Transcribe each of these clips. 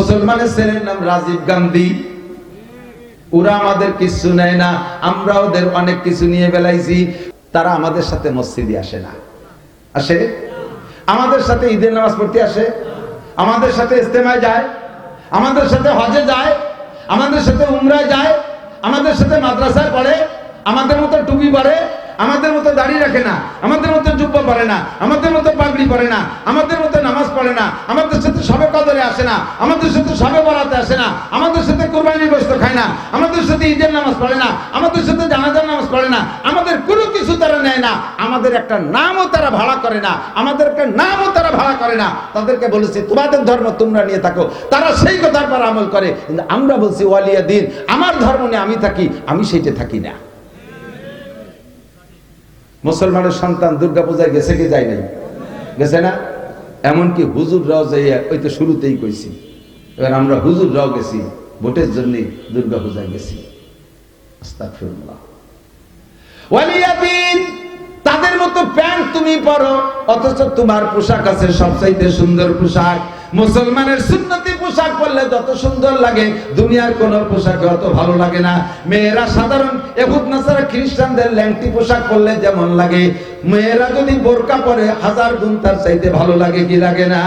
মুসলমানের ছেলের নাম রাজীব গান্ধী। ওরা আমাদের কিছু নেয় না, আমরা ওদের অনেক কিছু নিয়ে বেলাইছি। তারা আমাদের সাথে মসজিদে আসে না, আসে? আমাদের সাথে ঈদের নামাজ পড়তে আসে, আমাদের সাথে ইজতেমায় যায়, আমাদের সাথে হজে যায়, আমাদের সাথে উমরায় যায়, আমাদের সাথে মাদ্রাসায় পড়ে, আমাদের মতো টুপি পরে, আমাদের মতো দাড়ি রাখে না, আমাদের মতো জুব্বা পরে না, আমাদের মতো পাগড়ি পরে না, আমাদের মতো নামাজ পড়ে না, আমাদের সাথে সবে কদরে আসে না, আমাদের সাথে সবে বরাতে আসে না, আমাদের সাথে কুরবানির গোশত খায় না, আমাদের সাথে ঈদের নামাজ পড়ে না, আমাদের সাথে জানাজার নামাজ পড়ে না, আমাদের কোনো কিছু তারা নেয় না, আমাদের একটা নামও তারা ভাড়া করে না, আমাদের একটা নামও তারা ভাড়া করে না। তাদেরকে বলেছি তোমাদের ধর্ম তোমরা নিয়ে থাকো, তারা সেই কথার পর আমল করে। কিন্তু আমরা বলছি ওয়ালিয়া দিন, আমার ধর্ম নিয়ে আমি থাকি, আমি সেইটা থাকি না। মুসলমানের সন্তান দুর্গা পূজায় গেছে কি যায় নাই? গেছে না? এমনকি হুজুররাও যাই, ওই তো শুরুতেই কইছি, এবার আমরা হুজুররাও গেছি, ভোটের জন্য দুর্গা পূজায় গেছি। আস্তাগফিরুল্লাহ। ওয়ালিয়াদিন, তাদের মতো প্যান্ট তুমি পরো, অথচ তোমার পোশাক আছে সবচাইতে সুন্দর পোশাক। মুসলমানের সুন্নতি পোশাক পরলে যত সুন্দর লাগে, দুনিয়ার কোন পোশাকে অত ভালো লাগে না। মেয়েরা সাধারণ ইহুদ নাসারা খ্রিস্টানদের ল্যাংটি পোশাক পরলে যেমন লাগে, মেয়েরা যদি বোরকা পরে 1000 গুণ তার চাইতে ভালো লাগে, কি লাগে না?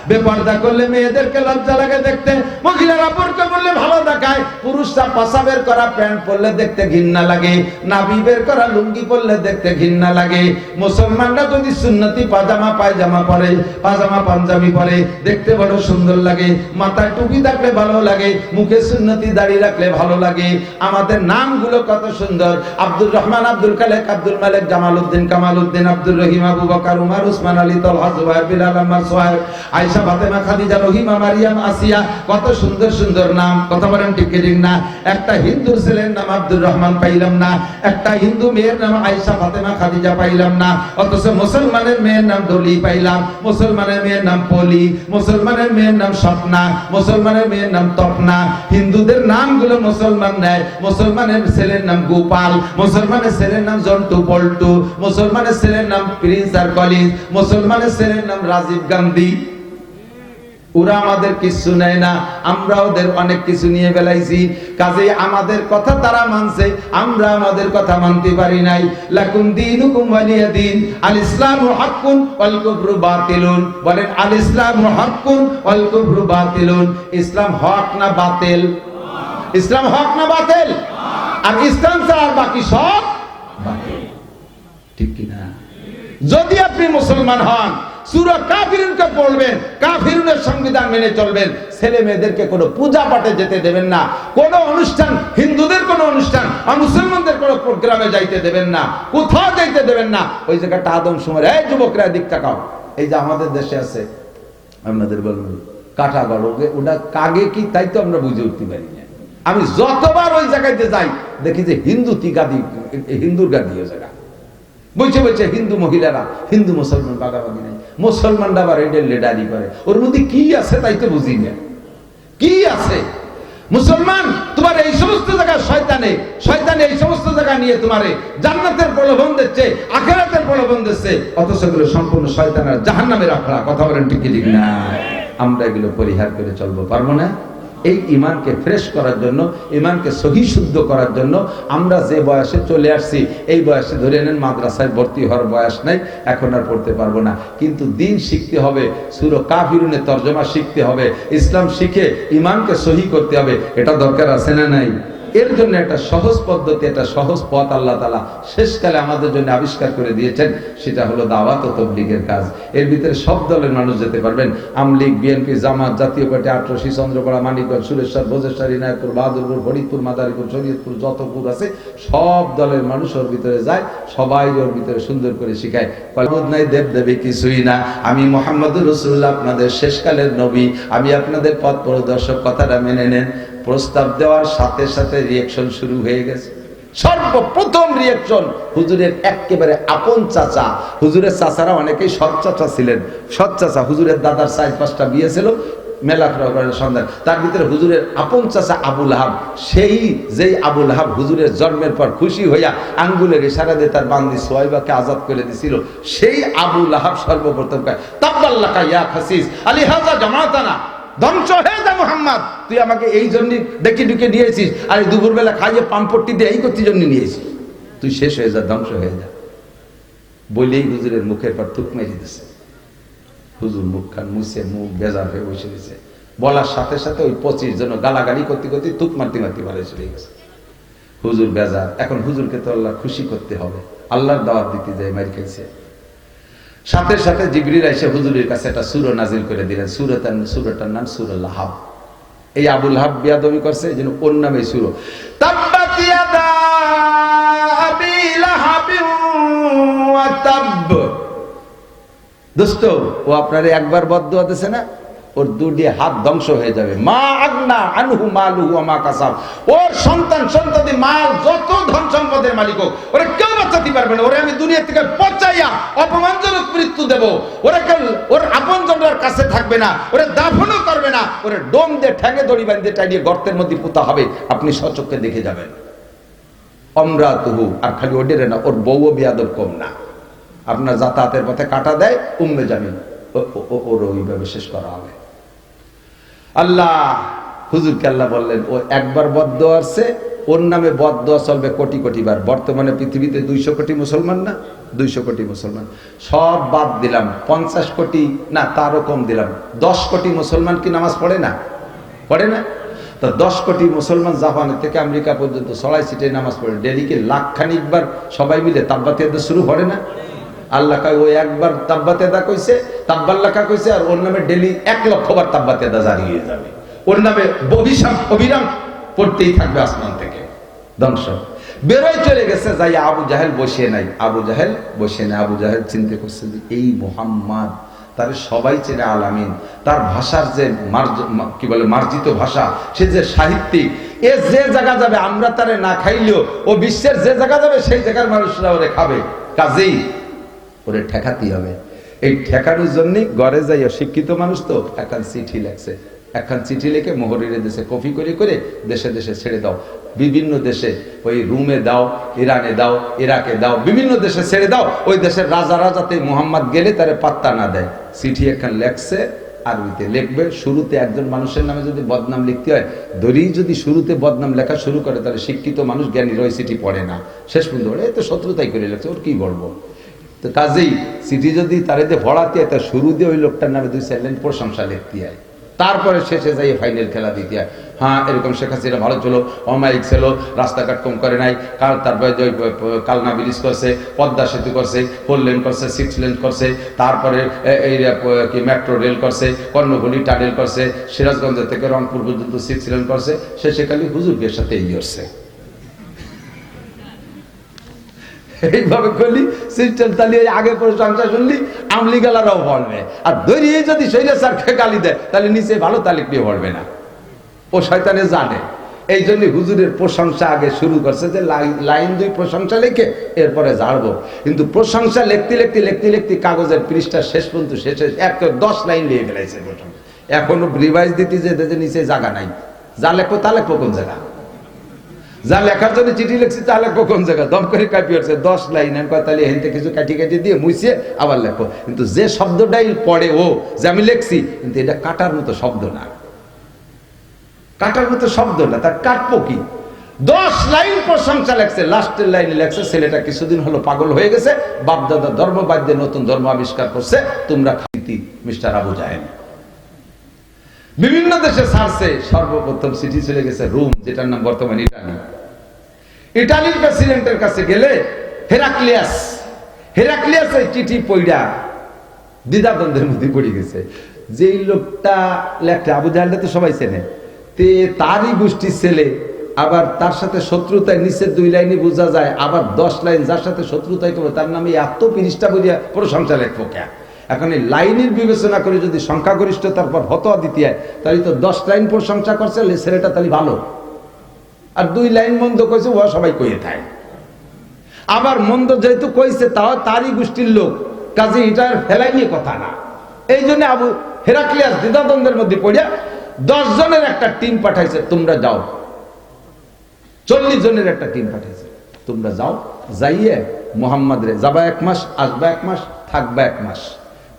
বেপর্দা করলে মেয়েদেরকে লজ্জা লাগে দেখতে, মহিলারা বোরকা পরলে ভালো দেখায়, পুরুষরা পাছা বের করা প্যান্ট পরলে দেখতে ঘৃণা লাগে, নাভি বের করা লুঙ্গি পরলে দেখতে ঘৃণা লাগে। মুসলমানরা যদি সুন্নতি পাজামা পায়জামা পরে, পাজামা পাঞ্জাবি পরে, দেখতে বড় সুন্দর লাগে, মাথায় টুপি থাকলে ভালো লাগে, মুখে সুন্নতি দাড়ি রাখলে ভালো লাগে। আমাদের নামগুলো কত সুন্দর, আব্দুর রহমান, আব্দুল খালেক, আব্দুল মালিক, জামালউদ্দিন, কামালউদ্দিন, আব্দুর রহিম, আবু বকর, উমর, উসমান, আলী, তলহা, জুবায়ের, বিলাল, আম্মার, সোহাইব, আয়েশা, ফাতেমা, খাদিজা, রহিমা, মারিয়াম, আসিয়া, কত সুন্দর সুন্দর নাম। কথা বলেন ঠিক কি ঠিক না? একটা হিন্দুর ছেলের নাম আব্দুর রহমান পাইলাম না, একটা হিন্দু মেয়ের নাম আয়েশা, ফাতেমা, খাদিজা পাইলাম না, অথচ মুসলমানের মেয়ের নাম ডলি পাইলাম, মুসলমানের মেয়ের নাম পলি, মুসলমানের মেয়ের নাম স্বপ্না, মুসলমানের মেয়ের নাম তপনা। হিন্দুদের নামগুলো মুসলমান নেয়, মুসলমানের ছেলের নাম গোপাল, মুসলমানের ছেলের নাম জন্টু পল্টু, মুসলমানের ছেলের নাম প্রিন্স আর কলিজ, মুসলমানের ছেলের নাম রাজীব গান্ধী। ওরা আমাদের কিছু নেয় না, আমরা ওদের অনেক কিছু নিয়ে বেলাইছি। কাজেই আমাদের কথা তারা মানছে, আমরা আমাদের কথা মানতে পারি নাই। লাকুম দীনুকুম ওয়ালিয়া দিন। আল ইসলামু হাক্কুন ওয়াল কুফরু বাতিলুন। বলেন আল ইসলামু হাক্কুন ওয়াল কুফরু বাতিলুন। ইসলাম হক না বাতিল? ইসলাম হক না বাতিল? আর ইসলাম ছাড়া বাকি সব বাতিল, ঠিক কি না? যদি আপনি মুসলমান হন, সূরা কাফিরুনকে পড়বেন, কাফিরুনের সংবিধান মেনে চলবেন, ছেলে মেয়েদেরকে কোনো পূজা পাঠে যেতে দেবেন না, কোনো অনুষ্ঠান, হিন্দুদের কোনো অনুষ্ঠান আর মুসলমানদের কোনো প্রোগ্রামে যাইতে দেবেন না, কোথাও যাইতে দেবেন না। ওই জায়গাটা আদমশুমারি। এই যুবকরা দিক তাকাও, এই যে আমাদের দেশে আছে, আপনাদের বলবেন কাঁটাগড়, ওটা কাগে কি তাই তো আমরা বুঝে উঠতে পারি না। আমি যতবার ওই জায়গাতে যাই দেখি যে হিন্দু গাদি, হিন্দুর গাদি ওই জায়গা বলছে বলছে হিন্দু মহিলারা, হিন্দু মুসলমান বাগাবাগি নাই। মুসলমানরা আবার এটা লেডারি করে, ওর মধ্যে কি আছে তাই তো বুঝি না, কি আছে? মুসলমান তোমার এই সমস্ত জায়গায় শয়তানে শয়তানে এই সমস্ত জায়গা নিয়ে তোমারে জান্নাতের প্রলোভন দিচ্ছে, আখিরাতের প্রলোভন দিচ্ছে, অথচ এগুলো সম্পূর্ণ শয়তানের জাহান্নামের আখড়া। কথা বলেন ঠিক কি ঠিক না? আমরা এগুলো পরিহার করে চলবো, পারবো না? এই ইমানকে ফ্রেশ করার জন্য, ইমানকে সহি শুদ্ধ করার জন্য আমরা যে বয়সে চলে আসছি, এই বয়সে ধরে নেন মাদ্রাসায় ভর্তি হওয়ার বয়স নাই, এখন আর পড়তে পারবো না, কিন্তু দিন শিখতে হবে, সূরা কাফিরুনের তরজমা শিখতে হবে, ইসলাম শিখে ইমানকে সহি করতে হবে। এটা দরকার আছে না নাই? এর জন্য একটা সহজ পদ্ধতি, একটা সহজ পথ আল্লাহ তাআলা শেষকালে আমাদের জন্য আবিষ্কার করে দিয়েছেন, সেটা হলো দাওয়াত ও তাবলীগের কাজ। এর ভিতরে সব দলের মানুষ যেতে পারবেন। আমলীগ, বিএনপি, জামাত, জাতীয় পার্টি, আটরশি, চন্দ্রপাড়া, মানিকগঞ্জ, সুরেশ্বর, ভোজেশ্বর, ইনায়তপুর, বাহাদুরপুর, ফরিদপুর, মাদারীপুর, শরীয়তপুর, যতপুর আছে সব দলের মানুষ ওর ভিতরে যায়, সবাই ওর ভিতরে সুন্দর করে শিখায়। কলবুদ নাই, দেব দেবী কিছুই না, আমি মুহাম্মদুর রাসূলুল্লাহ আপনাদের শেষকালের নবী, আমি আপনাদের পথ প্রদর্শক। কথাটা মেনে নেন। প্রস্তাব দেওয়ার সাথে সাথে রিঅ্যাকশন শুরু হয়ে গেছে। সর্বপ্রথম রিঅ্যাকশন হুজুরের একেবারে আপন চাচা, হুজুরের চাচারা অনেকেই সৎ চাচা ছিলেন, সৎ চাচা, হুজুরের দাদার 4-5টা বিয়ে ছিল, মেলা সন্ধান, তার ভিতরে হুজুরের আপন চাচা আবুল আহাব, সেই যেই আবুল আহাব হুজুরের জন্মের পর খুশি হইয়া আঙ্গুলের ইশারা দিয়ে তার বান্দি সোয়াইবাকে আজাদ করে দিছিল, সেই আবুল আহাব সর্বপ্রথম কয় তাব্বাল্লাকা ইয়া খাসিস আলিহাযা জামাতানা, ধ্বংস হয়ে যা মুহাম্মদ, তুই আমাকে এই জন্য ডেকে ডুকে নিয়েছিস, আর এই দুপুরবেলা খাইয়ে পাম্পট্টি দিয়ে এই করতে জন্য নিয়েছিস, তুই শেষ হয়ে যা, ধ্বংস হয়ে যা। বলেই হুজুরের মুখের পর থুক মেরে দিছে। হুজুর মুখ খান মুছে, মুখ বেজার হয়ে বসে দিয়েছে। বলার সাথে সাথে ওই 25 জন গালাগালি করতে করতে থুক মারতে মারতে মারে চলে গেছে। হুজুর বেজার। এখন হুজুরকে তো আল্লাহ খুশি করতে হবে, আল্লাহর দাওয়াত দিতে যায় মার খেয়েছে। সাথে সাথে জিবরিল এসে হুজুরের কাছে একটা সূরা নাজিল করে দিলেন। সূরাটার নাম সূরা লাহাব। এই আবু লাহাব বিয়াদবি করছে, এই জন্য ওর নামে সূরা। তাব্বাত ইয়াদা আবি লাহাবিন ওয়া তাব। দোস্ত, ও আপনারে একবার বদদুয়া দিয়েছে না, ওর দুটি হাত ধ্বংস হয়ে যাবে। মা আগনা আনহু মালুহু ওয়া মা কাসাব। ওর সন্তান সন্ততি মাল যত ধন সম্পদের মালিক হোক, ওরে কেউ বাঁচাতে পারবে না। ওরে আমি দুনিয়া থেকে পচাইয়া অপমানজনক মৃত্যু দেব। ওরে কেউ ওর আপনজনদের কাছে থাকবে না, ওরে দাফনও করবে না, ওরে ডোম দিয়ে ঠ্যাঙে দড়ি বাঁধে টাইয়ে গর্তের মধ্যে পুঁতা হবে, আপনি সচক্ষে দেখে যাবেন। অমরাতুহু, আর খালি ওডেরে না, ওর বউও বিয়াদব কম না। আপনার যাতায়াতের পথে কাটা দেয়, উম্মে জামিন, ওর ওইভাবে শেষ করা হবে। আল্লাহ হুজুরকে আল্লাহ বললেন, ও একবার বদদোয়া আসছে, ওর নামে বদদোয়া চলবে কোটি কোটি বার। বর্তমানে পৃথিবীতে 200 কোটি মুসলমান না, 200 কোটি মুসলমান, সব বাদ দিলাম, 50 কোটি না তারও কম দিলাম, 10 কোটি মুসলমান কি নামাজ পড়ে না? পড়ে না? তো 10 কোটি মুসলমান জাপান থেকে আমেরিকা পর্যন্ত সবাই সিটে নামাজ পড়ে, ডেলিকে লাখখানিক বার সবাই মিলে তাব্বাত ইয়াদা শুরু করে না? আল্লাহ কয় ও একবার তাব্বাত ইয়াদা কইছে, তাব্বাল লাখা কইছে, আর ওর নামে ডেলি 1 লক্ষ বার তাব্বাত ইয়াদা জারি হয়ে যাবে। ওর নামে অবিরাম পড়তেই থাকবে আসমান থেকে। ধ্বংস বেরোয় চলে গেছে, যাই আবু জাহেল বসে নাই। আবু জাহেল বসে নাই। আবু জাহেল চিন্তা করছে যে এই মুহাম্মদ, তার সবাই চেনে আলামিন, তার ভাষার যে কি বলে মার্জিত ভাষা, সে যে সাহিত্যিক, এ যে জায়গা যাবে আমরা তারে না খাইলেও ও বিশ্বের যে জায়গা যাবে সেই জায়গার মানুষরা ওরে খাবে, কাজেই ওরে ঠেকাতেই হবে। এই ঠেকানোর জন্যই ঘরে যাইয়া শিক্ষিত মানুষ তো একখান চিঠি লেখছে, একখান চিঠি লিখে মোহরিরে দেশে কপি করে করে দেশে দেশে ছেড়ে দাও। বিভিন্ন দেশে, ওই রুমে দাও, ইরানে দাও, ইরাকে দাও, বিভিন্ন দেশে ছেড়ে দাও। ওই দেশের রাজা রাজাতে মুহাম্মদ গেলে তারে পাত্তা না দেয়। চিঠি একখান লেখছে, আরবিতে লিখবে। শুরুতে একজন মানুষের নামে যদি বদনাম লিখতে হয়, ধরি যদি শুরুতে বদনাম লেখা শুরু করে, তাহলে শিক্ষিত মানুষ জ্ঞানীর ওই চিঠি পড়ে না, শেষ পর্যন্ত ওরে তো শত্রুতাই করে লেখছে, ওর কি বলবো। তো কাজেই চিঠি যদি তারে যে ভরাতে হয়, তার শুরু দিয়ে ওই লোকটার নামে 2-4 লাইন প্রশংসা লিখতে হয়, তারপরে শেষে যাই ফাইনাল খেলা দিতে হয়। হ্যাঁ, এরকম শেখ হাসিনা ভালো ছিল, অমায়িক ছিল, রাস্তাঘাট কম করে নাই, তারপরে কালনা ব্রিজ করছে, পদ্মা সেতু করছে, 4 লেন করছে, 6 লেন করছে, তারপরে এই কি মেট্রো রেল করছে, কর্ণফুলী টানেল করছে, সিরাজগঞ্জ থেকে রংপুর পর্যন্ত 6 লেন করছে। শেষে খালি হুজুরদের সাথে এই করছে। এইভাবে করলি সিস্টেম তালি আগে প্রশংসা শুনলি আমলি গালারাও বলবে, আর দৈরিয়ে যদি শৈলের স্যারকে গালি দেয়, তাহলে নিচে ভালো তালিক নিয়ে বলবে না। ও শয়তানে জানে, এই জন্য হুজুরের প্রশংসা আগে শুরু করছে যে লাইন 2 প্রশংসা লিখে এরপরে ঝাড়বো। কিন্তু প্রশংসা লিখতে লিখতে লিখতে লিখতে কাগজের পৃষ্ঠা শেষ পর্যন্ত শেষে 10 লাইন লিখে ফেলাইছে প্রশংসা। এখনো রিভাইজ দিতে যে নিচে জায়গা নাই, যা লেখো তা লেখো কোন জায়গা, যা লেখার জন্য চিঠি লিখছি তা লেখো কোন জায়গা, দম করে কাপি হচ্ছে 10 লাইন। তাহলে হেনতে কিছু কাটি কাটি দিয়ে মুছিয়ে আবার লেখো। কিন্তু যে শব্দটাই পড়ে ও যে আমি লিখছি, কিন্তু এটা কাটার মতো শব্দ না, কাটার মতো শব্দ না, তার কাটবো কি? 10 লাইন প্রশংসা লেখছে, লাস্টের লাইনে লেখছে ছেলেটা কিছুদিন হলো পাগল হয়ে গেছে, বাপদাদা ধর্ম বাদ দিয়ে নতুন ধর্ম আবিষ্কার করছে, তোমরা খাইতি মিস্টার আবু জাহেল। বিভিন্ন দেশে ছাড়ছে। সর্বপ্রথম চিঠি চলে গেছে রোম, যেটার নাম বর্তমানে ইটালি। ইটালির প্রেসিডেন্টের কাছে গেলে হেরাক্লিয়াস এই চিঠি পড়া দ্বিধাদ্বন্দ্বের মধ্যে পড়ে গেছে। যেই লোকটা লেখে আবু জাহেলটা তো সবাই চেনে, তে তারই গোষ্ঠীর ছেলে, আবার তার সাথে শত্রুতায় নিচের 2 লাইনই বোঝা যায়, আবার 10 লাইন যার সাথে শত্রুতায় করবে তার নামে এত পৃষ্ঠা বলিয়া প্রশংসা লেখবো কে? এখন এই লাইনের বিবেচনা করে যদি সংখ্যাগরিষ্ঠতার পর ফতোয়া দিতে হয়, তাহলে তো 10 লাইন প্রশংসা করছে ছেলেটা, তাহলে ভালো, আর 2 লাইন মন্দ কইছে ও সবাই কইয়ে থাকে। আবার মন্দ যেহেতু কইছে তাও তারই গোষ্ঠীর লোক, কাজে এটা ফেলাই নিয়ে কথা না। এই জন্য আবু হেরাক্লিয়াস দ্বিধাদ্বন্দ্বের মধ্যে পড়িয়া 10 জনের একটা টিম পাঠাইছে, তোমরা যাও। 40 জনের একটা টিম পাঠাইছে, তোমরা যাও, যাইয়ে মুহাম্মদ রে যাবা 1 মাস, আসবা 1 মাস, থাকবা 1 মাস,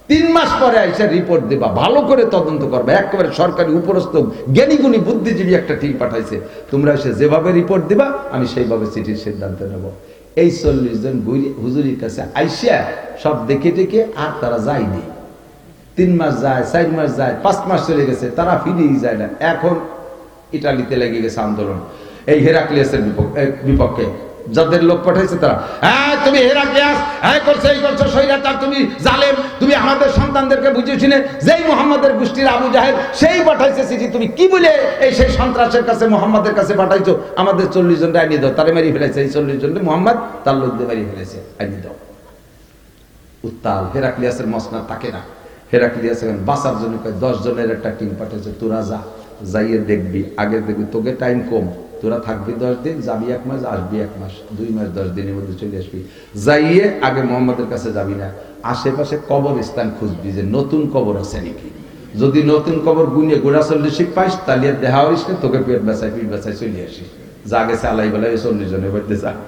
3 মাস পরে আইসা রিপোর্ট দেবা, ভালো করে তদন্ত করবে, একেবারে সরকারি উপরস্থ জ্ঞানীগুণী বুদ্ধিজীবী একটা টিম পাঠাইছে, তোমরা এসে যেভাবে রিপোর্ট দিবা আমি সেইভাবে চিঠির সিদ্ধান্ত নেব। এই 40 জন হুজুরির কাছে আইসা সব দেখে টেকে আর তারা যায়নি। 3 মাস যায়, 4 মাস যায়, 5 মাস চলে গেছে, তারা ফিরেই যায় না। এখন ইটালিতে লেগে গেছে আন্দোলন এই হেরাক্লিয়াসের বিপক্ষে। যাদের লোক পাঠাইছে তারা, হ্যাঁ তুমি হেরাক্লিয়াস, হ্যাঁ করছো এই করছো স্বৈরাচার, তুমি জালেম, তুমি আমাদের সন্তানদেরকে বুঝিয়েছি না। যেই মুহাম্মাদের গোষ্ঠীর আবু জাহেল সেই পাঠাইছে চিঠি, তুমি কি বলে এই সেই সন্ত্রাসের কাছে মুহাম্মাদের কাছে পাঠাইছো? আমাদের 40 জনটা আইনি দাও। তারে মারি ফেলেছে এই 40 জনটা, মুহাম্মদ তার লোকদের মারি ফেলেছে, আইনি দাও। উত্তাল হেরাক্লিয়াসের মসনদ থাকে না। হেরাক্লিয়াস এখন বাঁচার জন্য 10 জনের একটা টিম পাঠাইছে, তোরা যা, যাইয়ে দেখবি, আগে দেখবি, তোকে টাইম কম, তোরা থাকবি 10 দিন, যাবি 1 মাস, আসবি 1 মাস, 2 মাস 10 দিনের মধ্যে চলে আসবি। যাইয়ে আগে মোহাম্মদের কাছে যাবি না, আশেপাশে কবরস্থান খুঁজবি যে নতুন কবর আছে নাকি। যদি নতুন কবর গুনিয়ে গোড়া 40 পাইস, তাহলে দেখা হইস না, তোকে পিঠ বেচাই চলে আসিস। যা গেছে আলাই বেলায় 40 জনের মধ্যে যাক।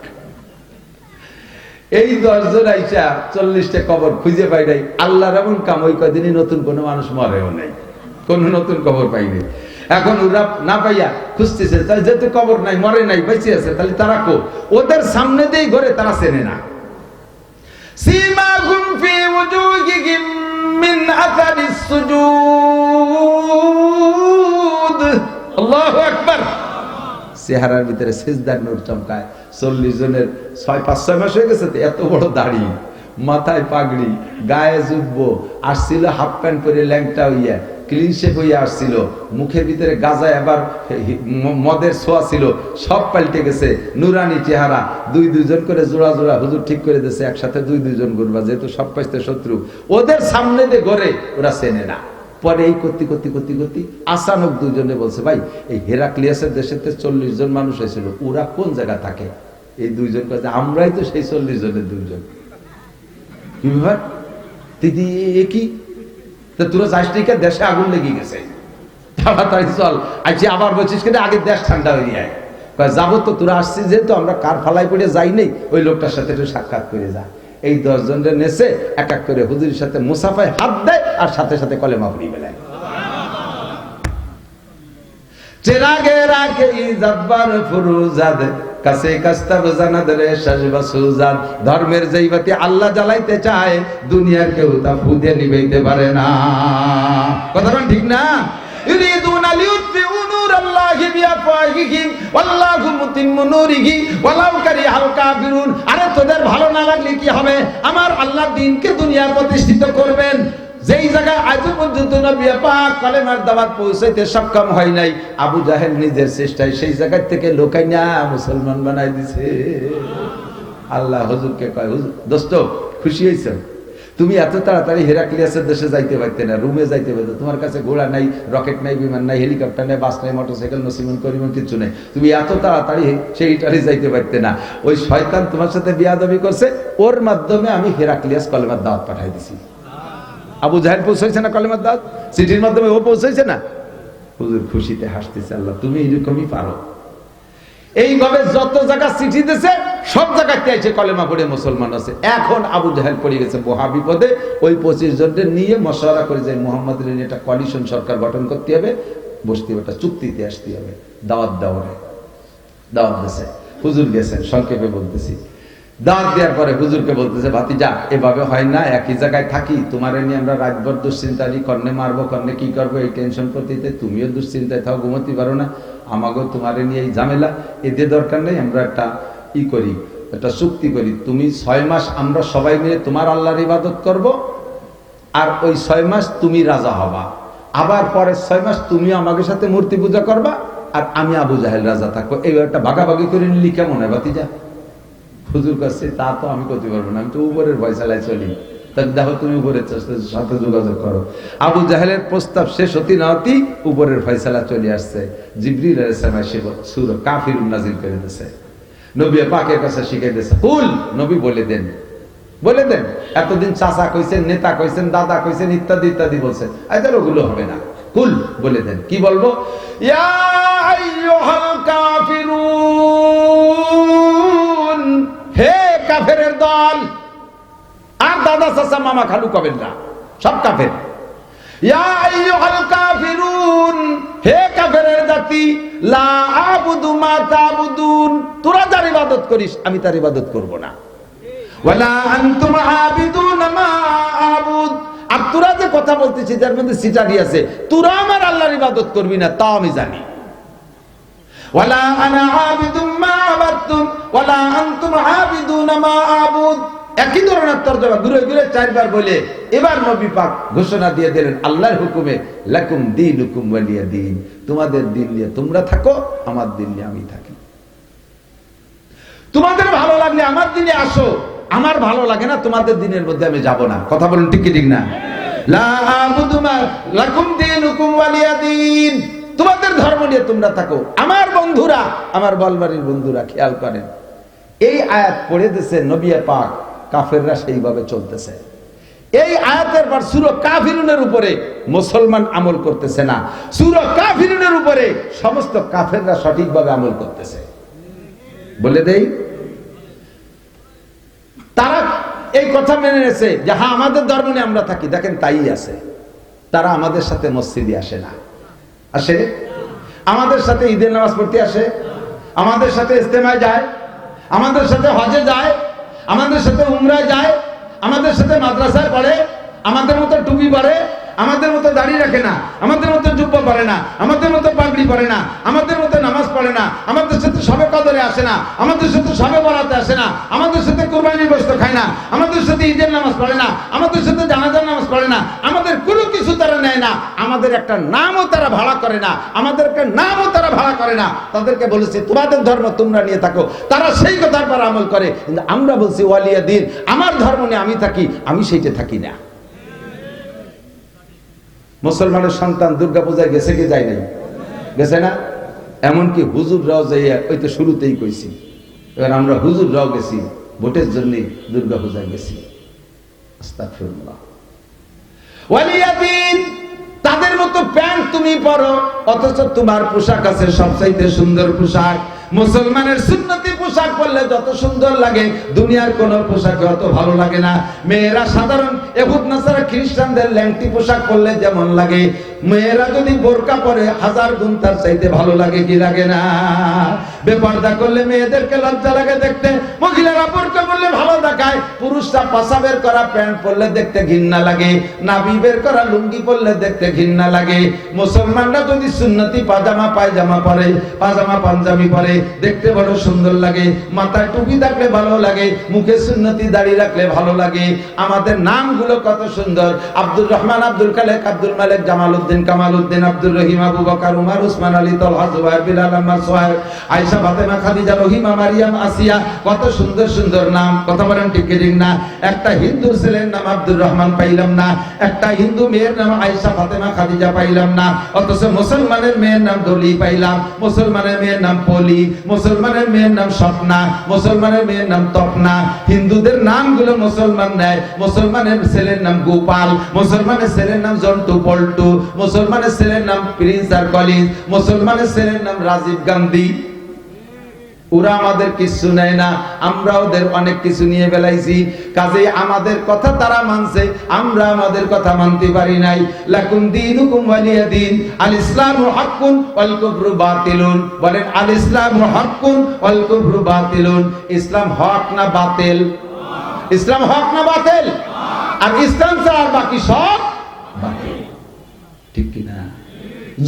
এই 10 জন আইসা 40টা কবর খুঁজে পাই নাই। আল্লাহর এমন কাম, ওই কদিনই নতুন কোনো মানুষ মরেও নাই, কোন নতুন কবর পাইনি। এখন ওরা না পাইয়া খুঁজতেছে, যেহেতু কবর নাই, মরে নাই, বেঁচে আছে, তাহলে তারা কো? ওদের সামনে দিয়ে ঘরে তারা চেনে না। সীমাহুম ফি ওয়ুজুহিহিম মিন আসারিস সুজুদ, আল্লাহু আকবার। চেহারার ভিতরে সিজদার নূর চমকায়। 40 জনের 5-6 মাস হয়ে গেছে, এত বড় দাড়ি, মাথায় পাগড়ি, গায়ে জুব্ব, আসছিল হাফ প্যান্ট পরে, ল্যাংটা হইয়া ক্লিন শেপ হইয়া আসছিল, মুখের ভিতরে গাজা, এবার মদের ছোঁয়া ছিল, সব পাল্টে গেছে, নুরানি চেহারা। 2-2 করে জোড়া জোড়া হুজুর ঠিক করে দিয়েছে, একসাথে 2-2 জন ঘুরবা, যেহেতু সব পাইতে শত্রু। ওদের সামনে দিয়ে ঘরে ওরা চেনে না। পরে এই করতে আচানক 2 জনে বলছে, ভাই এই হেরাক্লিয়াসের দেশেতে 40 জন মানুষ হয়েছিল, ওরা কোন জায়গা থাকে? এই 2 জন কাছে, আমরাই তো সেই 40 জনের 2 জন। কি ব্যাপার দিদি, কি তোরা যাস টিকা, দেশে আগুন লেগে গেছে, তাড়াতাড়ি চল। আজকে আবার বলছিস কেন, আগে দেশ ঠান্ডা হয়ে যায়। যাবো তো, তোরা আসছিস যেহেতু, আমরা কার ফালাই পড়ে যাই নেই, ওই লোকটার সাথে একটু সাক্ষাৎ করে যা। এই 10 জনের নেছে এক এক করে হুজুরের সাথে মুসাফায় হাত দেয়, আর সাথে সাথে কলেমা পড়ি বেলায়। চেরাগের আগে ইজাতবার ফুরুজাদ, কাছে কাস্তাব জানাদ রে শাজবা সুজাদ। ধর্মের যেই বাতি আল্লাহ জ্বালাইতে চায়, দুনিয়ার কেউ তা ফুদে নিভাইতে পারে না। কথাটা ঠিক না? ইউরিদুনা লিউতফিউ নূরাল্লাহি বিআফওয়াহিহিম ওয়াল্লাহু মুতিম্মু নূরিহি ওয়ালাউ কারিহাল কাফিরুন। আরে তোদের ভালো না লাগলে কি হবে? আমার আল্লাহর দ্বীনকে দুনিয়ায় প্রতিষ্ঠিত করবেন। যেই জায়গায় আজ পর্যন্ত নবী পাক কালেমার দাওয়াত পৌঁছাইতে সক্ষম হয় নাই, আবু জাহেল নিজের চেষ্টায় সেই জায়গা থেকে লোকাইনা মুসলমান বানাই দিছে। আল্লাহ হুজুরকে কয়, হুজুর দোস্ত খুশি হইছো? তুমি এত তাড়াতাড়ি হেরাক্লিয়াসের দেশে যাইতে পারতে না, রুমে যাইতে পারতে। তোমার কাছে ঘোড়া নাই, রকেট নাই, বিমান নাই, হেলিকপ্টার নাই, বাস নাই, মোটরসাইকেল, নসিমন করিমন কিছু নেই। তুমি এত তাড়াতাড়ি সেই ইটালি যাইতে পারতে না। ওই শয়তান তোমার সাথে বিয়াদবি করছে, ওর মাধ্যমে আমি হেরাক্লিয়াস কলেমার দাওয়াত পাঠাই দিছি। আবু জাহেল পৌঁছাইছে না কলেমার দাওয়াত, চিঠির মাধ্যমে ও পৌঁছাইছে না। হুজুর খুশিতে হাসতেছে, আল্লাহ তুমি এরকমই পারো। এইভাবে যত জায়গা চিঠি দিয়েছে, সব জায়গাতে আছে কলেমা পড়ে মুসলমান আছে। এখন আবু জাহেল পড়ে গেছে মহা বিপদে। ওই 25 জনদের নিয়ে মশওয়ারা করে যায়, মুহাম্মদের নিয়ে একটা কোয়ালিশন সরকার গঠন করতে হবে, বসতে হবে, একটা চুক্তিতে আসতে হবে। দাওয়াত দিয়েছে, হুজুর গেছেন, সংক্ষেপে বলতেছি। দাওয়াত দেওয়ার পরে হুজুরকে বলতেছে, ভাতিজা এভাবে হয় না, একই জায়গায় থাকি, তোমার নিয়ে আমরা রাতভর দুশ্চিন্তারি, কর্ণে মারবো, কর্ণে কি করবো, এই টেনশন করতে, তুমিও দুশ্চিন্তায় থাও, ঘুমোতে পারো না, আমাকেও তোমার নিয়ে এই ঝামেলা, এতে দরকার নেই, আমরা একটা করি, একটা চুক্তি করি। তুমি 6 মাস আমরা সবাই মিলে তোমার আল্লাহর ইবাদত করব, আর ওই 6 মাস তুমি রাজা হবা, আবার পরের 6 মাস তুমি আমাদের সাথে মূর্তি পূজা করবা, আর আমি আবু জাহেল রাজা থাকবো। এই একটা ভাগাভাগি করে নিলি কেমন হয় ভাতিজা? হুজুর কাছে তা তো আমি করতে পারবো না, আমি তো উপরের ফয়সালায় চলি। তাহলে দেখো তুমি উপরের সাথে যোগাযোগ করো। আবু জাহেলের প্রস্তাব শেষ হতে না হতে উপরের ফয়সালা চলে আসছে। জিবরিল আলাইহিস সালাম এসে সূরা কাফিরুন নাযিল করে দিয়েছে, নবী পাকের কাছে শিখিয়ে দিয়েছে। কুল, নবী বলে দেন। এতদিন চাচা কইছেন, নেতা কইছেন, দাদা কইছেন, ইত্যাদি ইত্যাদি বলছেন, আইতার ওগুলো হবে না। কুল বলে দেন। কি বলবো? ইয়া আইয়ুহাল কাফিরুন, হে কাফেরের দল। আর দাদা চাচা মামা খালু কবেন না, সব কাফের। ইয়া আইয়ুহাল কাফিরুন, হে কাফেরের জাতি, লা আবুদু মা তাবুদুন, তোরা যার ইবাদত করিস আমি তার ইবাদত করব না। ওয়ালা আনতুম আবিদুন মা আবুদ, আর তোরা যে কথা বলতেছিস যার মধ্যে সিটারি আছে, তোরা আমার আল্লাহর ইবাদত করবি না তাও আমি জানি। ওয়ালা আনা আবিদুম মা আবাদতুম ওয়ালা আনতুম আবিদুন মা আবুদ, একই ধরনের তরজমা ঘুরে ঘুরে চারবার বলে এবার নবী পাক ঘোষণা দিয়ে দিলেন আল্লাহর হুকুমে, লাকুম দীনুকুম ওয়ালিয়া দীন, তোমাদের দিন নিয়ে তোমরা থাকো, আমার দিন নিয়ে আমি থাকি। তোমাদের ভালো লাগলে আমার দিনে আসো, আমার ভালো লাগে না তোমাদের দিনের মধ্যে আমি যাব না। কথা বলুন ঠিক কি ঠিক না? লা আবুদু মা লাকুম দীনুকুম ওয়ালিয়া দীন, তোমাদের ধর্ম নিয়ে তোমরা থাকো। আমার বন্ধুরা, আমার বলবাড়ির বন্ধুরা খেয়াল করেন, এই আয়াত পড়ে দিয়েছে নবী পাক, কাফেররা সেইভাবে চলতেছে। এই আয়াতের পর সূরা কাফিরুনের উপরে মুসলমান আমল করতেছে না, সূরা কাফিরুনের উপরে সমস্ত কাফেররা সঠিকভাবে আমল করতেছে। বলে দেই, তারা এই কথা মেনে নিয়েছে যে হ্যাঁ আমাদের ধর্ম নিয়ে আমরা থাকি। দেখেন তাই আছে, তারা আমাদের সাথে মসজিদে আসে না, আসে আমাদের সাথে ঈদের নামাজ পড়তে আসে, আমাদের সাথে ইজতেমায় যায়, আমাদের সাথে হজে যায়, আমাদের সাথে উমরায় যায়, আমাদের সাথে মাদ্রাসায় পড়ে, আমাদের মতো টুপি পরে, আমাদের মতো দাড়ি রাখে না, আমাদের মতো জুব্বা পরে না, আমাদের মতো পাগড়ি পরে না, আমাদের মতো নামাজ পড়ে না, আমাদের সাথে সবে কদরে আসে না, আমাদের সাথে সবে বরাতে আসে না, আমাদের সাথে কুরবানির গোশত খায় না, আমাদের সাথে ঈদের নামাজ পড়ে না, আমাদের সাথে জানাজার নামাজ পড়ে না, আমাদের কোনো কিছু তারা নেয় না, আমাদের একটা নামও তারা ভাড়া করে না, আমাদের একটা নামও তারা ভাড়া করে না। তাদেরকে বলেছি তোমাদের ধর্ম তোমরা নিয়ে থাকো, তারা সেই কথার পর আমল করে। কিন্তু আমরা বলছি ওয়ালিয়া দিন, আমার ধর্ম নিয়ে আমি থাকি, আমি সেইটা থাকি না। মুসলমানের সন্তান দুর্গা পূজায় গেছে কি যায় নাই? গেছে না? এমনকি হুজুররাও যাইয়া, ওই তো শুরুতেই কইছি, এবার আমরা হুজুররাও গেছি, ভোটের জন্য দুর্গা পূজায় গেছি। আস্তাগফিরুল্লাহ। ওয়ালিয়া দিন, তাদের মতো প্যান্ট তুমি পরো, অথচ তোমার পোশাক আছে সবচাইতে সুন্দর পোশাক। মুসলমানের সুন্নতি পোশাক পরলে যত সুন্দর লাগে দুনিয়ার কোন পোশাকে অত ভালো লাগে না। মেয়েরা সাধারণ ইহুদ নাসারা খ্রিস্টানদের ল্যাংটি পোশাক পরলে যেমন লাগে, মেয়েরা যদি বোরকা পরে 1000 গুণ তার চাইতে ভালো লাগে, কি লাগে না? বেপরদা করলে মেয়েদেরকে লজ্জা লাগে দেখতে, মহিলারা বোরকা পরলে ভালো দেখায়, পুরুষরা পাছা বের করা প্যান্ট পরলে দেখতে ঘৃণা লাগে, নাভি বের করা লুঙ্গি পরলে দেখতে ঘৃণা লাগে। মুসলমানরা যদি সুন্নতি পায়জামা পরে, পাজামা পাঞ্জাবি পরে, দেখতে বড় সুন্দর লাগে, মাথায় টুপি থাকলে ভালো লাগে, মুখে সুন্নতি দাড়ি রাখলে ভালো লাগে। আমাদের নামগুলো কত সুন্দর, আব্দুর রহমান, আব্দুল খালেক, আব্দুল মালিক, জামালউদ্দিন, কামালউদ্দিন, আব্দুর রহিম, আবু বকর, উমর, উসমান, আলী, তালহা, জুবায়ের, বিলাল, আম্মার, সোহাইব, আয়েশা, ফাতেমা, খাদিজা, রহিমা, মারিয়াম, আসিয়া, কত সুন্দর সুন্দর নাম। কথা বলেন ঠিক কি না? একটা হিন্দুর ছেলের নাম আব্দুর রহমান পাইলাম না, একটা হিন্দু মেয়ের নাম আয়েশা, ফাতেমা, খাদিজা পাইলাম না, অথচ মুসলমানের মেয়ের নাম ডলি পাইলাম, মুসলমানের মেয়ের নাম পলি, মুসলমানের মেয়ের নাম স্বপ্না, মুসলমানের মেয়ের নাম তপনা। হিন্দুদের নামগুলো মুসলমান নেয়, মুসলমানের ছেলের নাম গোপাল, মুসলমানের ছেলের নাম জন্টু পল্টু, মুসলমানের ছেলের নাম প্রিন্স আর কলিজ, মুসলমানের ছেলের নাম রাজীব গান্ধী। ওরা আমাদের কিছু নেয় না, আমরা ওদের অনেক কিছু নিয়ে বেলাইছি। কাজেই আমাদের কথা তারা মানছে, আমরা আমাদের কথা মানতে পারি নাই। লাকুম দীনুকুম ওয়ালিয়া দিন, আল ইসলামু হাক্কুন ওয়াল কুফরু বাতিলুন। বলেন আল ইসলামু হাক্কুন ওয়াল কুফরু বাতিলুন। ইসলাম হক না বাতিল? ইসলাম হক না বাতিল? আর ইসলাম ছাড়া বাকি সব বাতিল, ঠিক কি না?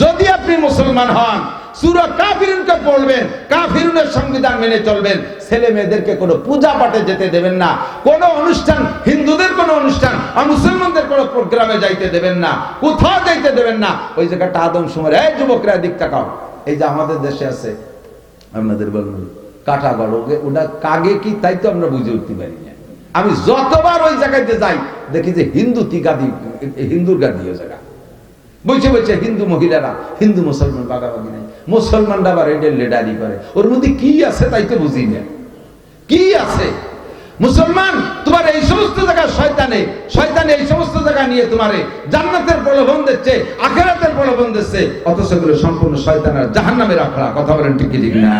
যদি আপনি মুসলমান হন, সূরা কাফিরুনকে পড়বেন, কাফিরুনের সংবিধান মেনে চলবেন, ছেলে মেয়েদেরকে কোনো পূজা পাঠে যেতে দেবেন না, কোনো অনুষ্ঠান, হিন্দুদের কোনো অনুষ্ঠান আর মুসলমানদের কোনো প্রোগ্রামে যাইতে দেবেন না, কোথাও যাইতে দেবেন না। ওই জায়গাটা আদমশুমারি। এই যুবকরা দিক তাকাও, এই যে আমাদের দেশে আছে, আপনাদের বলুন কাঁঠাগড়, ওটা কাগে কি তাই তো আমরা বুঝে উঠতে পারি না। আমি যতবার ওই জায়গাতে যাই দেখি যে হিন্দুর গাদি জায়গা বলছে হিন্দু মহিলারা, হিন্দু মুসলমান বাগাবাগি নাই, মুসলমানরা আবার এদের লেডারি করে, ওর মধ্যে কি আছে তাই তো বুঝি না, কি আছে? মুসলমান তোমার এই সমস্ত জায়গায় শয়তানে এই সমস্ত জায়গা নিয়ে তোমার জান্নাতের প্রলোভন দিচ্ছে, আখিরাতের প্রলোভন দিচ্ছে, অথচ এগুলো সম্পূর্ণ শয়তানের জাহান্নামের আখড়া। কথা বলেন ঠিক কি ঠিক না?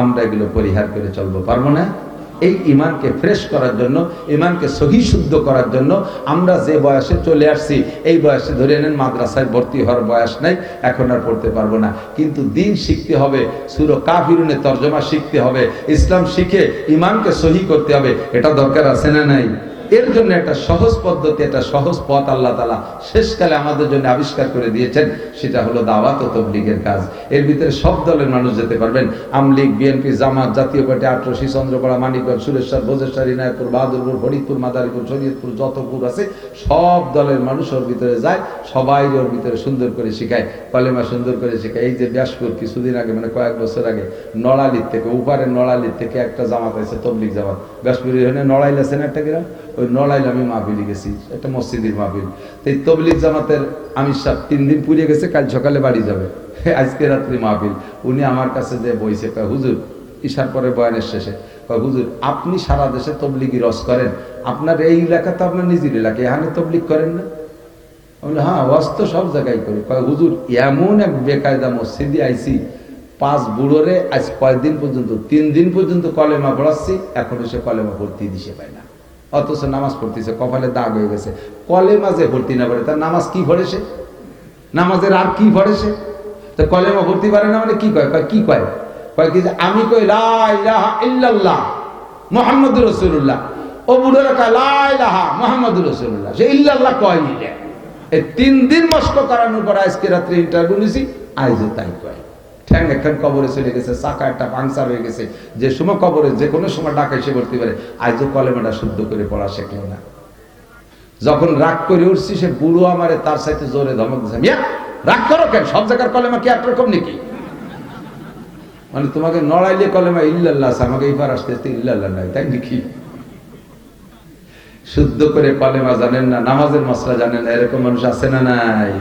আমরা এগুলো পরিহার করে চলবো, পারবো না? এই ইমানকে ফ্রেশ করার জন্য, ইমানকে সহি শুদ্ধ করার জন্য আমরা যে বয়সে চলে আসছি, এই বয়সে ধরে নেন মাদ্রাসায় ভর্তি হওয়ার বয়স নাই, এখন আর পড়তে পারবো না, কিন্তু দিন শিখতে হবে, সূরা কাফিরুনের তরজমা শিখতে হবে, ইসলাম শিখে ইমানকে সহি করতে হবে। এটা দরকার আছে না নাই? এর জন্য একটা সহজ পদ্ধতি, একটা সহজ পথ আল্লাহ তাআলা শেষকালে আমাদের জন্য আবিষ্কার করে দিয়েছেন, সেটা হলো দাওয়াত ও তাবলীগের কাজ। এর ভিতরে সব দলের মানুষ যেতে পারবেন। আমলীগ, বিএনপি, জামাত, জাতীয় পার্টি, আটরশি, চন্দ্রপাড়া, মানিকগঞ্জ, সুরেশ্বর, ভোজেশ্বর, ইনায়তপুর, বাহাদুরপুর, ফরিদপুর, মাদারীপুর, শরীয়তপুর, যতপুর আছে সব দলের মানুষ ওর ভিতরে যায়, সবাই ওর ভিতরে সুন্দর করে শিখায়, কলেমা সুন্দর করে শিখায়। এই যে ব্যাসপুর কিছুদিন আগে, মানে কয়েক বছর আগে, নড়ালির থেকে, উপরে নড়ালির থেকে একটা জামাত আছে, তবলিগ জামাত, ব্যাসপুরের এখানে নড়াইল আছে না একটা গ্রাম, ওই নড়াইল আমি মাহফিলে গেছি, একটা মসজিদের মাহফিল। তো এই তবলিগ জামাতের আমির সাহেব 3 দিন পুড়িয়ে গেছে, কাল সকালে বাড়ি যাবে, আজকে রাত্রি মাহফিল। উনি আমার কাছে যে বইছে, হুজুর, ঈশার পরে বয়ানের শেষে, হুজুর আপনি সারা দেশে তবলিগি রস করেন, আপনার এই এলাকা তো আপনার নিজের এলাকা, এখানে তবলিগ করেন না? বলে হ্যাঁ, ওয়াজ তো সব জায়গায় করি। হুজুর এমন এক বেকায়দা মসজিদে আইছি, 5 বুড়োরে আজ কয়েকদিন পর্যন্ত, 3 দিন পর্যন্ত কলেমা পড়াচ্ছি, এখন এসে কলেমা ভর্তি দিশে পায় না, অথচ নামাজ পড়তেছে, কপালে দাগ হয়ে গেছে। কলেমা যে ভর্তি না পড়ে, তার নামাজ কি পড়ে সে? নামাজের আর কি পড়ে সে? তো কলেমা ভর্তি পারে না মানে কি কয়? কি কয়? কয় কি যে আমি কই লা ইলাহা ইল্লাল্লাহ মুহাম্মাদুর রাসূলুল্লাহ, ও বুড়োরা কয় লা ইলাহা মুহাম্মাদুর রাসূলুল্লাহ, সে ইল্লাল্লাহ কয় নি। এই 3 দিন মস্ক করানোর পর আজকে রাত্রে ইন্টারভিউ নিছি, আইজও তাই কয়। ঠ্যাং একখান কবরে চলে গেছে, চাকা একটা পাংচার হয়ে গেছে, যে সময় কবরে যে কোনো সময় ডাকা এসে পড়তে পারে, আজও কলেমাটা শুদ্ধ করে পড়া শেখলো না। যখন রাগ করে উঠছি, সে বুড়ো আমারে তার সাথে জোরে ধমক দিচ্ছে, মিয়া রাগ করো কেন, সব জায়গার কলেমা কি একরকম নাকি? মানে তোমাকে নড়াইলে কলেমা ইল্লাল্লাহ আছে, আমাকে এইবার আসতে আসতে ইল্লাল্লাহ নাই, তাই নাকি? শুদ্ধ করে কলেমা জানেন না, নামাজের মশলা জানেন না, এরকম মানুষ আছে না নাই?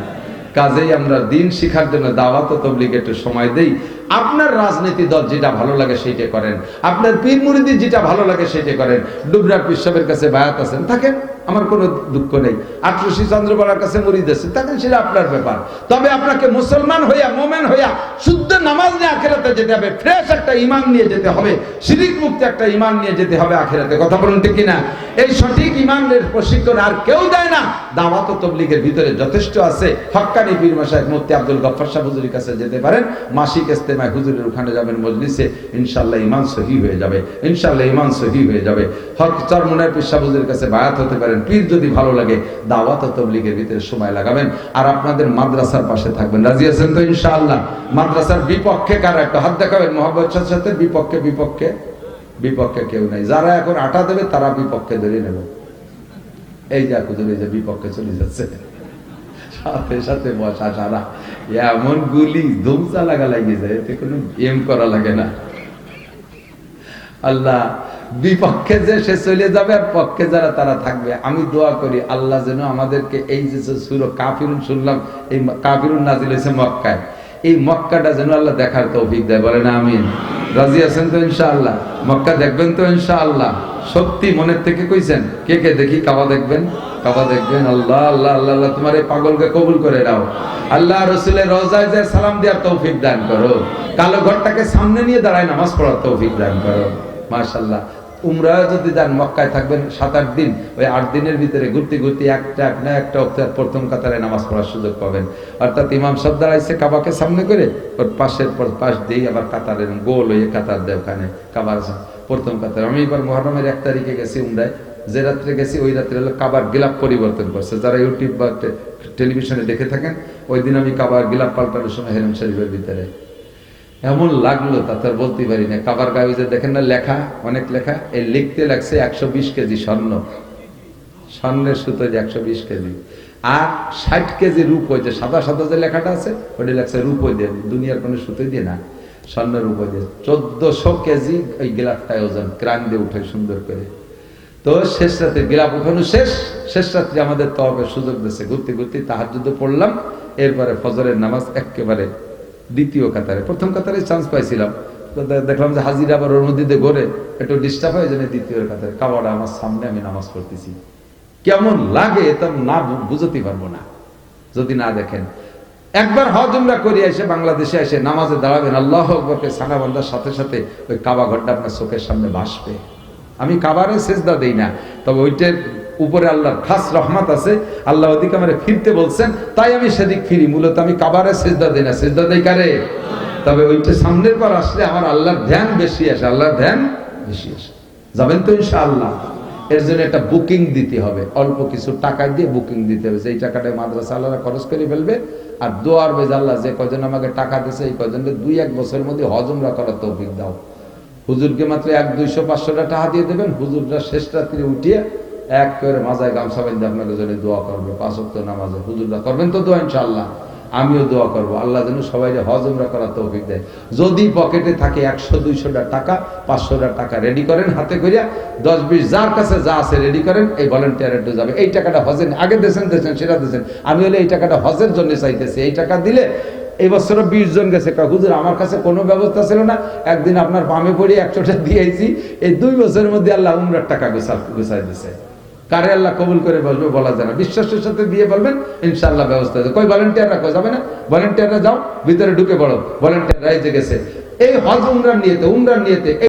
কাজেই আমরা দিন শিখার জন্য দাওয়াত ও তাবলীগে একটু সময় দেই। আপনার রাজনীতি দল যেটা ভালো লাগে সেইটা করেন, আপনার পীর মুরিদি যেটা ভালো লাগে সেইটা করেন। ডুবরা পীর সাহেবের কাছে বায়াত আছেন, থাকেন, আমার কোনো দুঃখ নেই। আটরশি চন্দ্রপাড়ার কাছে মুরিদ আছেন, থাকেন, সেটা আপনার ব্যাপার। তবে আপনাকে মুসলমান হইয়া, মোমেন হইয়া, শুদ্ধ নামাজ নিয়ে আখিরাতে যেতে হবে, ফ্রেশ একটা ঈমান নিয়ে যেতে হবে, শিরিক মুক্ত একটা ঈমান নিয়ে যেতে হবে আখিরাতে। কথা বলুন ঠিক কিনা? এই সঠিক ঈমানের প্রশিক্ষণ আর কেউ দেয় না। দাওয়াত ও তাবলীগের ভিতরে যথেষ্ট আছে। হক্কানি পীর মাশায়েখ মুফতি আব্দুল গফফার সাহেব হুজুরের কাছে যেতে পারেন, মাসিক ইজতেমায় হুজুরের ওখানে যাবেন মজলিসে, ইনশাআল্লাহ ঈমান সহি হয়ে যাবে, ইনশাআল্লাহ ঈমান সহি হয়ে যাবে। হক চরমনের পীর সাহেব হুজুরের কাছে বায়াত হতে পারেন। পীর যদি ভালো লাগে, দাওয়াত ও তাবলীগের ভিতরে সময় লাগাবেন, আর আপনাদের মাদ্রাসার পাশে থাকবেন। রাজি আছেন তো ইনশাআল্লাহ? মাদ্রাসার বিপক্ষে কারা একটা হাত দেখাবেন, মোহাম্মদের সাথে বিপক্ষে? বিপক্ষে বিপক্ষে কেউ নাই। যারা এখন আটা দেবে তারা বিপক্ষে ধরে নেব। এই যে হুজুর, এই যে বিপক্ষে চলে যাচ্ছে, সাথে সাথে বসা সারা এমন গুলি ধুমসা লাগা লাগে যায়, এতে কোনো এম করা লাগে না। আল্লাহ বিপক্ষে যে সে চলে যাবে, আর পক্ষে যারা তারা থাকবে। আমি দোয়া করি আল্লাহ যেন আমাদেরকে এই যে সূরা কাফিরুন শুনলাম, এই কাফিরুন নাজিল হয়েছে মক্কায়, এই মক্কাটা যেন আল্লাহ দেখার তৌফিক দেয়। বলেন আমিন। রাজি আছেন তো ইনশাআল্লাহ? মক্কা দেখবেন তো ইনশাআল্লাহ? সত্যি মনের থেকে কইছেন? কে কে দেখি কাবা দেখবেন? কাবা দেখবেন? আল্লাহ আল্লাহ আল্লাহ আল্লাহ, তোমার এই পাগলকে কবুল করে দাও। আল্লাহ রাসূলের রওজায় যায় সালাম দেওয়ার তৌফিক দান করো। কালো ঘরটাকে সামনে নিয়ে দাঁড়ায় নামাজ পড়ার তৌফিক দান করো। মাশাআল্লাহ। উমরা যদি যান, মক্কায় থাকবেন 7-8 দিন, ওই 8 দিনের ভিতরে ঘুরতে ঘুরতে একটা প্রথম কাতারে নামাজ পড়ার সুযোগ পাবেন। অর্থাৎ ইমাম সাহেব দাঁড়াইছে কাবাকে সামনে করে, ওর পাশের পাশ দিয়ে আবার কাতারের গোল হয়ে কাতার দেয়, ওখানে কাবার প্রথম কাতার। আমি এবার মুহররমের 1 তারিখে গেছি উমরায়, যে রাত্রে গেছি ওই রাত্রে হলো কাবার গিলাফ পরিবর্তন করছে। যারা ইউটিউব বা টেলিভিশনে দেখে থাকেন, ওই দিন আমি কাবার গিলাফ পাল্টানোর সময় হেরেম শরীফের ভিতরে এমন লাগলো তা তার বলতে পারি না। কাবার গায়ে যে দেখেন না লেখা, অনেক লেখা, এই লিখতে লাগছে 120 কেজি স্বর্ণ, স্বর্ণের সুতো যে 120 কেজি, আর 60 কেজি রূপ, যে সাদা সাদা যে লেখাটা আছে ওটা লাগছে রূপই দিয়ে, দুনিয়ার কোনো সুতোই দিয়ে না, স্বর্ণের রূপই দিয়ে। 1400 কেজি ওই গিলাফটায় ওজন, ক্রান দিয়ে উঠে সুন্দর করে। তো শেষ রাতে গিলাফ উঠানো শেষ রাত্রে আমাদের তওয়াফের সুযোগ দিয়েছে, ঘুরতে ঘুরতে তাহাজ্জুদ পড়লাম, এরপরে ফজরের নামাজ একেবারে দ্বিতীয় কাতারে। প্রথম কাতারে চান্স পাইছিলাম, দেখলাম যে হাজিরা আবার ওর মধ্যে দিয়ে ঘরে একটু ডিস্টার্ব হয়ে যায়, দ্বিতীয় কাতারে কাবাটা আমার সামনে, আমি নামাজ পড়তেছি। কেমন লাগে তা না বুঝতে পারবো না যদি না দেখেন। একবার হজ উমরা করে এসে বাংলাদেশে এসে নামাজে দাঁড়াবেন, আল্লাহু আকবার সানা বান্দার সাথে সাথে ওই কাবা ঘরটা আপনার চোখের সামনে ভাসবে। আমি কাবারে সেজদা দেই না, তবে ওইটার উপরে আল্লাহর খাস রহমত আছে, আল্লাহ ওদিকে আমার ফিরতে বলছেন, তাই আমি সেদিক ফিরি। মূলত আমি কাবারে সেজদা দেই না, সেজদা দেই কারে? তবে ওইটা সামনের পর আসলে আমার আল্লাহর ধ্যান বেশি আসে, আল্লাহর ধ্যান বেশি আসে। যাবেন তো ইনশাআল্লাহ? এর জন্য একটা বুকিং দিতে হবে, অল্প কিছু টাকা দিয়ে বুকিং দিতে হবে। সেই টাকাটা মাদ্রাসা আল্লাহরা খরচ করে ফেলবে, আর দোয়ার বেজ আল্লাহ যে কজন আমাকে টাকা দিয়েছে এই কজনকে 2-1 বছরের মধ্যে হজ উমরা করার তৌফিক দাও। হুজুরকে মাত্র 100-200-500 টাকা দিয়ে দেবেন, হুজুররা শেষ রাত্রে উঠিয়ে এক করে মাজায় গামছা বেঁধে আপনাদের জন্য দোয়া করবে 5 ওয়াক্ত নামাজে। হুজুররা করবেন তো দোয়া ইনশাআল্লাহ? আমিও দোয়া করবো আল্লাহ যেন সবাই হজ উমরা করার তৌফিক দেয়। যদি পকেটে থাকে 100-200 টাকা, 500 টাকা রেডি করেন হাতে করিয়া, 10-20 যার কাছে যা আছে রেডি করেন, এই ভলেন্টিয়ারে যাবে। এই টাকাটা হজের আগে দেশেন সেটা দেশেন, আমি হলে এই টাকাটা হজের জন্য চাইতেছি। এই টাকা দিলে এই বছরও 20 জন গেছে, হুজুর আমার কাছে কোনো ব্যবস্থা ছিল না, একদিন আপনার বামে পড়ে 100টা দিয়েছি, এই 2 বছরের মধ্যে আল্লাহ উমরার টাকা গুছাই দিছে। কারে আল্লাহ কবুল করে বলবে বলা যায় না, বিশ্বাসের সাথে দিয়ে বলবেন ইনশাআল্লাহ ব্যবস্থা আছে। কই ভলেন্টিয়াররা কই যাবে না? ভলেন্টিয়াররা যাও ভিতরে ঢুকে পড়ো, ভলেন্টিয়াররা এই যে গেছে এই হজ উমরার নিয়েতে